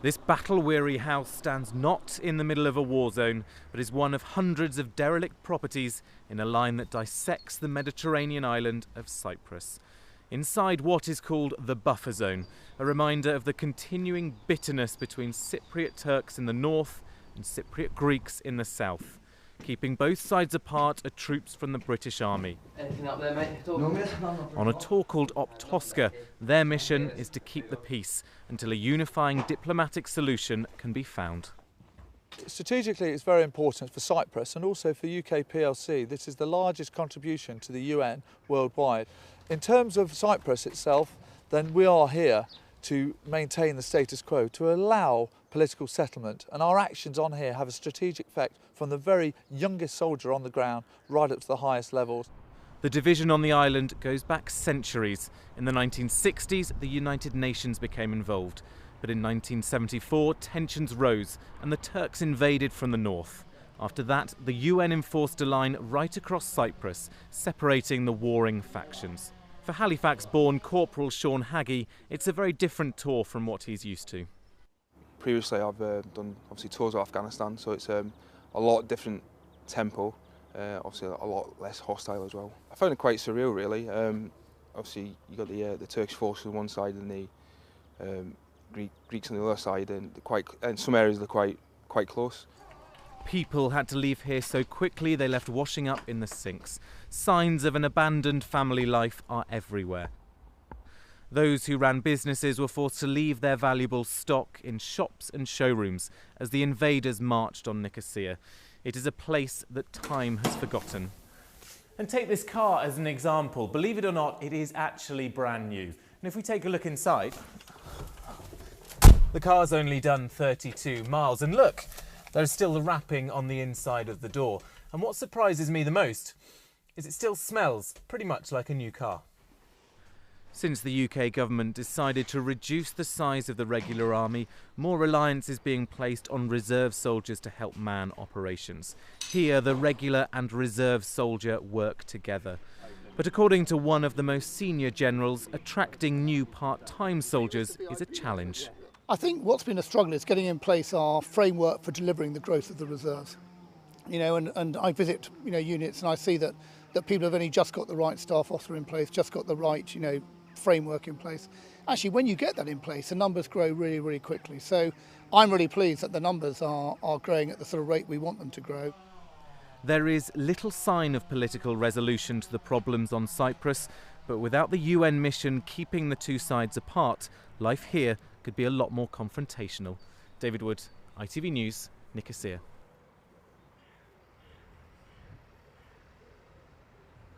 This battle-weary house stands not in the middle of a war zone, but is one of hundreds of derelict properties in a line that dissects the Mediterranean island of Cyprus. Inside what is called the buffer zone, a reminder of the continuing bitterness between Cypriot Turks in the north and Cypriot Greeks in the south. Keeping both sides apart are troops from the British Army. Anything up there, mate? On a tour called Optosca, their mission is to keep the peace until a unifying diplomatic solution can be found. Strategically, it's very important for Cyprus and also for UK PLC. This is the largest contribution to the UN worldwide. In terms of Cyprus itself, then we are here to maintain the status quo, to allow political settlement, and our actions on here have a strategic effect from the very youngest soldier on the ground right up to the highest levels. The division on the island goes back centuries. In the 1960s, the United Nations became involved. But in 1974, tensions rose and the Turks invaded from the north. After that, the UN enforced a line right across Cyprus, separating the warring factions. For Halifax-born Corporal Sean Haggie, it's a very different tour from what he's used to. Previously, I've done obviously tours of Afghanistan, so it's a lot different tempo, obviously a lot less hostile as well. I found it quite surreal, really. Obviously, you got the Turkish forces on one side and the Greeks on the other side, and in some areas they're quite close. People had to leave here so quickly they left washing up in the sinks. Signs of an abandoned family life are everywhere. Those who ran businesses were forced to leave their valuable stock in shops and showrooms as the invaders marched on Nicosia. It is a place that time has forgotten. And take this car as an example. Believe it or not, it is actually brand new. And if we take a look inside, the car's only done 32 miles. And look, there's still the wrapping on the inside of the door. And what surprises me the most is it still smells pretty much like a new car. Since the UK government decided to reduce the size of the regular army, more reliance is being placed on reserve soldiers to help man operations. Here, the regular and reserve soldier work together. But according to one of the most senior generals, attracting new part-time soldiers is a challenge. I think what's been a struggle is getting in place our framework for delivering the growth of the reserves. And I visit, units and I see that people have only just got the right staff officer in place, just got the right, framework in place. Actually, when you get that in place, the numbers grow really, really quickly. So I'm really pleased that the numbers are growing at the sort of rate we want them to grow. There is little sign of political resolution to the problems on Cyprus, but without the UN mission keeping the two sides apart, life here could be a lot more confrontational. David Wood, ITV News, Nicosia.